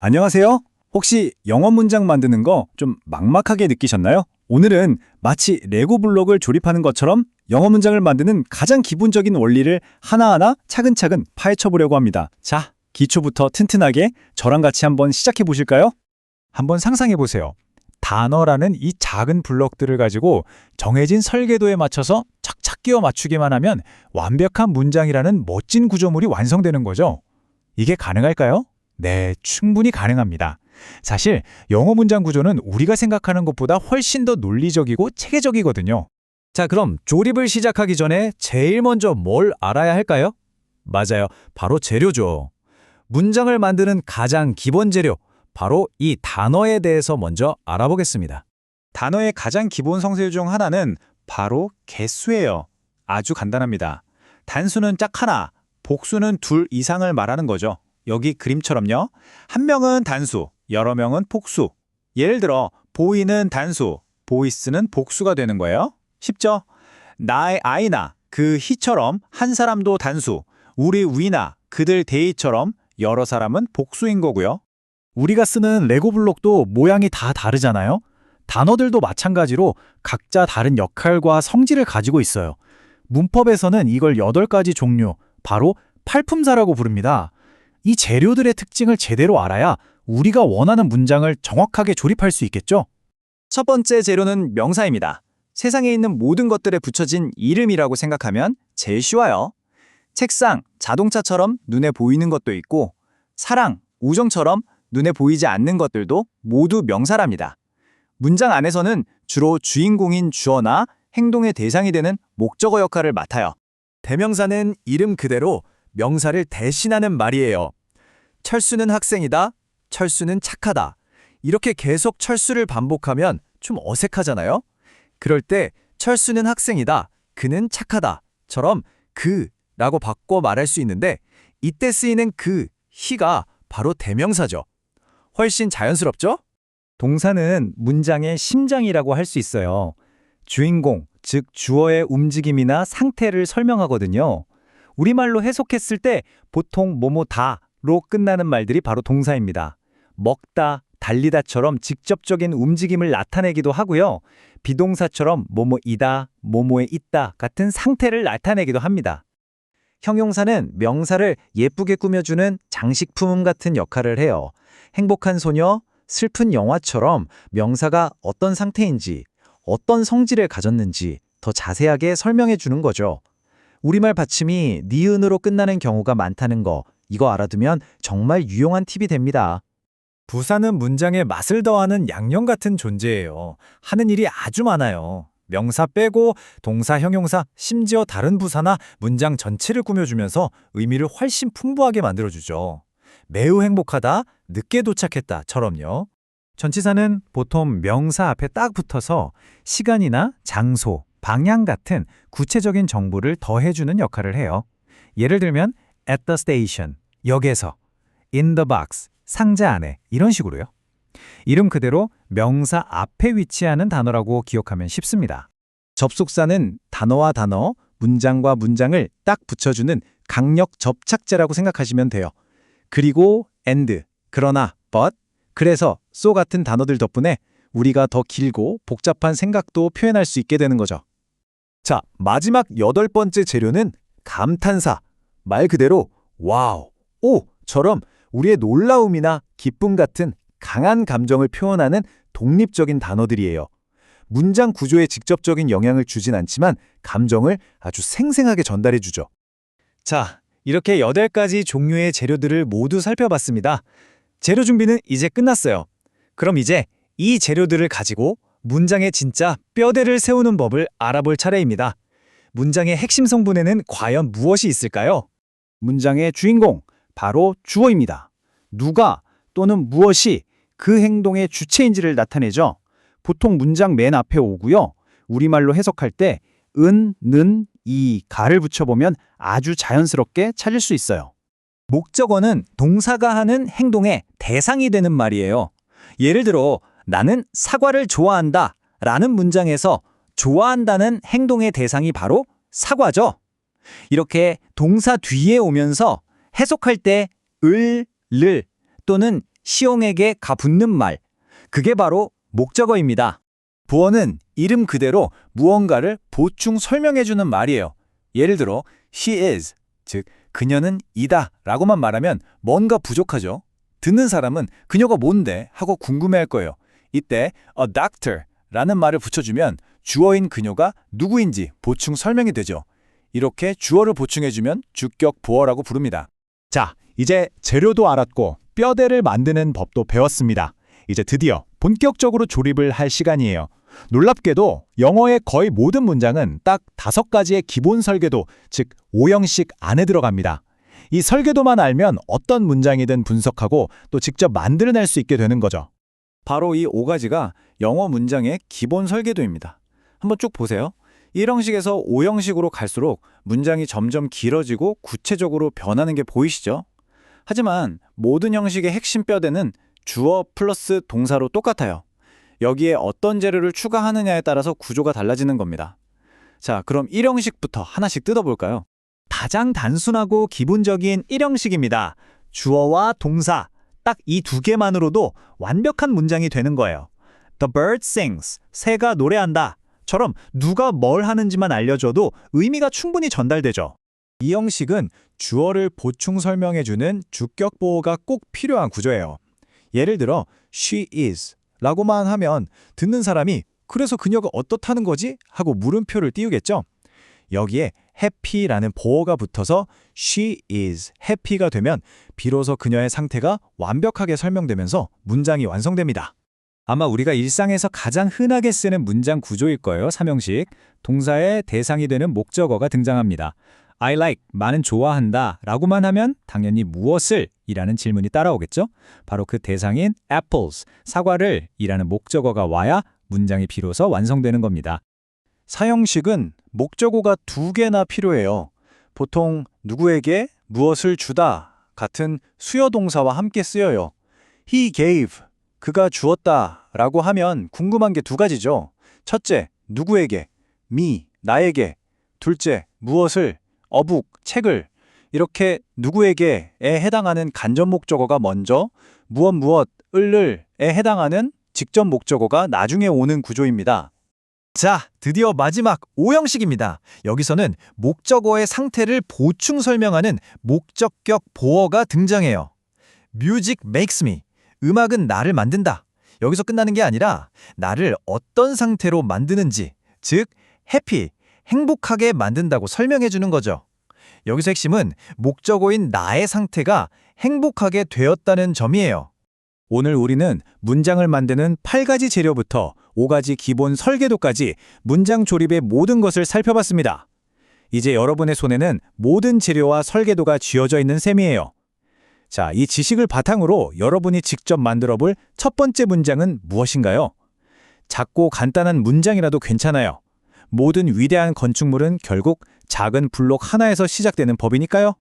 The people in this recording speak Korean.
안녕하세요. 혹시 영어 문장 만드는 거 좀 막막하게 느끼셨나요? 오늘은 마치 레고 블록을 조립하는 것처럼 영어 문장을 만드는 가장 기본적인 원리를 하나하나 차근차근 파헤쳐 보려고 합니다. 자, 기초부터 튼튼하게 저랑 같이 한번 시작해 보실까요? 한번 상상해 보세요. 단어라는 이 작은 블록들을 가지고 정해진 설계도에 맞춰서 착착 끼워 맞추기만 하면 완벽한 문장이라는 멋진 구조물이 완성되는 거죠. 이게 가능할까요? 네, 충분히 가능합니다. 사실 영어 문장 구조는 우리가 생각하는 것보다 훨씬 더 논리적이고 체계적이거든요. 자, 그럼 조립을 시작하기 전에 제일 먼저 뭘 알아야 할까요? 맞아요. 바로 재료죠. 문장을 만드는 가장 기본 재료, 바로 이 단어에 대해서 먼저 알아보겠습니다. 단어의 가장 기본 성질 중 하나는 바로 개수예요. 아주 간단합니다. 단수는 짝 하나, 복수는 둘 이상을 말하는 거죠. 여기 그림처럼요. 한 명은 단수, 여러 명은 복수. 예를 들어 보이는 단수, 보이스는 복수가 되는 거예요. 쉽죠? 나의 아이나 그 희처럼 한 사람도 단수, 우리 위나 그들 대이처럼 여러 사람은 복수인 거고요. 우리가 쓰는 레고 블록도 모양이 다 다르잖아요. 단어들도 마찬가지로 각자 다른 역할과 성질을 가지고 있어요. 문법에서는 이걸 8가지 종류, 바로 팔품사라고 부릅니다. 이 재료들의 특징을 제대로 알아야 우리가 원하는 문장을 정확하게 조립할 수 있겠죠? 첫 번째 재료는 명사입니다. 세상에 있는 모든 것들에 붙여진 이름이라고 생각하면 제일 쉬워요. 책상, 자동차처럼 눈에 보이는 것도 있고, 사랑, 우정처럼 눈에 보이지 않는 것들도 모두 명사랍니다. 문장 안에서는 주로 주인공인 주어나 행동의 대상이 되는 목적어 역할을 맡아요. 대명사는 이름 그대로 명사를 대신하는 말이에요. 철수는 학생이다, 철수는 착하다. 이렇게 계속 철수를 반복하면 좀 어색하잖아요? 그럴 때 철수는 학생이다, 그는 착하다처럼 그라고 바꿔 말할 수 있는데 이때 쓰이는 그, he가 바로 대명사죠. 훨씬 자연스럽죠? 동사는 문장의 심장이라고 할 수 있어요. 주인공, 즉 주어의 움직임이나 상태를 설명하거든요. 우리말로 해석했을 때 보통 뭐뭐다로 끝나는 말들이 바로 동사입니다. 먹다, 달리다처럼 직접적인 움직임을 나타내기도 하고요. 비동사처럼 뭐뭐이다, 뭐뭐에 있다 같은 상태를 나타내기도 합니다. 형용사는 명사를 예쁘게 꾸며주는 장식품 같은 역할을 해요. 행복한 소녀, 슬픈 영화처럼 명사가 어떤 상태인지, 어떤 성질을 가졌는지 더 자세하게 설명해 주는 거죠. 우리말 받침이 니은으로 끝나는 경우가 많다는 거, 이거 알아두면 정말 유용한 팁이 됩니다. 부사는 문장에 맛을 더하는 양념 같은 존재예요. 하는 일이 아주 많아요. 명사 빼고 동사, 형용사, 심지어 다른 부사나 문장 전체를 꾸며주면서 의미를 훨씬 풍부하게 만들어주죠. 매우 행복하다, 늦게 도착했다처럼요. 전치사는 보통 명사 앞에 딱 붙어서 시간이나 장소, 방향 같은 구체적인 정보를 더해주는 역할을 해요. 예를 들면 at the station, 역에서, in the box, 상자 안에 이런 식으로요. 이름 그대로 명사 앞에 위치하는 단어라고 기억하면 쉽습니다. 접속사는 단어와 단어, 문장과 문장을 딱 붙여주는 강력 접착제라고 생각하시면 돼요. 그리고 and, 그러나, but, 그래서, so 같은 단어들 덕분에 우리가 더 길고 복잡한 생각도 표현할 수 있게 되는 거죠. 자, 마지막 8번째 재료는 감탄사. 말 그대로 와우, 오처럼 우리의 놀라움이나 기쁨 같은 강한 감정을 표현하는 독립적인 단어들이에요. 문장 구조에 직접적인 영향을 주진 않지만 감정을 아주 생생하게 전달해 주죠. 자, 이렇게 8가지 종류의 재료들을 모두 살펴봤습니다. 재료 준비는 이제 끝났어요. 그럼 이제 이 재료들을 가지고 문장의 진짜 뼈대를 세우는 법을 알아볼 차례입니다. 문장의 핵심 성분에는 과연 무엇이 있을까요? 문장의 주인공, 바로 주어입니다. 누가 또는 무엇이 그 행동의 주체인지를 나타내죠. 보통 문장 맨 앞에 오고요. 우리말로 해석할 때 은, 는, 이, 가를 붙여보면 아주 자연스럽게 찾을 수 있어요. 목적어는 동사가 하는 행동의 대상이 되는 말이에요. 예를 들어 나는 사과를 좋아한다 라는 문장에서 좋아한다는 행동의 대상이 바로 사과죠. 이렇게 동사 뒤에 오면서 해석할 때 을, 를 또는 시용에게 가 붙는 말. 그게 바로 목적어입니다. 부어는 이름 그대로 무언가를 보충 설명해주는 말이에요. 예를 들어 she is, 즉 그녀는 이다 라고만 말하면 뭔가 부족하죠. 듣는 사람은 그녀가 뭔데 하고 궁금해할 거예요. 이때 a doctor 라는 말을 붙여주면 주어인 그녀가 누구인지 보충 설명이 되죠. 이렇게 주어를 보충해주면 주격 보어라고 부릅니다. 자, 이제 재료도 알았고 뼈대를 만드는 법도 배웠습니다. 이제 드디어 본격적으로 조립을 할 시간이에요. 놀랍게도 영어의 거의 모든 문장은 딱 5가지의 기본 설계도, 즉 5형식 안에 들어갑니다. 이 설계도만 알면 어떤 문장이든 분석하고 또 직접 만들어낼 수 있게 되는 거죠. 바로 이 5가지가 영어 문장의 기본 설계도입니다. 한번 쭉 보세요. 1형식에서 5형식으로 갈수록 문장이 점점 길어지고 구체적으로 변하는 게 보이시죠? 하지만 모든 형식의 핵심 뼈대는 주어 플러스 동사로 똑같아요. 여기에 어떤 재료를 추가하느냐에 따라서 구조가 달라지는 겁니다. 자, 그럼 1형식부터 하나씩 뜯어볼까요? 가장 단순하고 기본적인 1형식입니다. 주어와 동사, 딱 이 2개만으로도 완벽한 문장이 되는 거예요. The bird sings, 새가 노래한다. 처럼 누가 뭘 하는지만 알려줘도 의미가 충분히 전달되죠. 이 형식은 주어를 보충 설명해주는 주격 보호가 꼭 필요한 구조예요. 예를 들어 she is 라고만 하면 듣는 사람이 그래서 그녀가 어떻다는 거지? 하고 물음표를 띄우겠죠? 여기에 happy라는 보어가 붙어서 she is happy가 되면 비로소 그녀의 상태가 완벽하게 설명되면서 문장이 완성됩니다. 아마 우리가 일상에서 가장 흔하게 쓰는 문장 구조일 거예요. 3형식. 동사의 대상이 되는 목적어가 등장합니다. I like, 많은 좋아한다 라고만 하면 당연히 무엇을 이라는 질문이 따라오겠죠? 바로 그 대상인 apples, 사과를 이라는 목적어가 와야 문장이 비로소 완성되는 겁니다. 4형식은 목적어가 2개나 필요해요. 보통 누구에게 무엇을 주다 같은 수요 동사와 함께 쓰여요. He gave, 그가 주었다 라고 하면 궁금한 게 2가지죠. 첫째, 누구에게, me, 나에게. 둘째, 무엇을, a book, 책을. 이렇게 누구에게에 해당하는 간접 목적어가 먼저, 무엇을에 해당하는 직접 목적어가 나중에 오는 구조입니다. 자, 드디어 마지막 5형식입니다. 여기서는 목적어의 상태를 보충 설명하는 목적격 보어가 등장해요. Music makes me. 음악은 나를 만든다. 여기서 끝나는 게 아니라 나를 어떤 상태로 만드는지, 즉 happy, 행복하게 만든다고 설명해 주는 거죠. 여기서 핵심은 목적어인 나의 상태가 행복하게 되었다는 점이에요. 오늘 우리는 문장을 만드는 8가지 재료부터 5가지 기본 설계도까지 문장 조립의 모든 것을 살펴봤습니다. 이제 여러분의 손에는 모든 재료와 설계도가 쥐어져 있는 셈이에요. 자, 이 지식을 바탕으로 여러분이 직접 만들어 볼 첫 번째 문장은 무엇인가요? 작고 간단한 문장이라도 괜찮아요. 모든 위대한 건축물은 결국 작은 블록 하나에서 시작되는 법이니까요.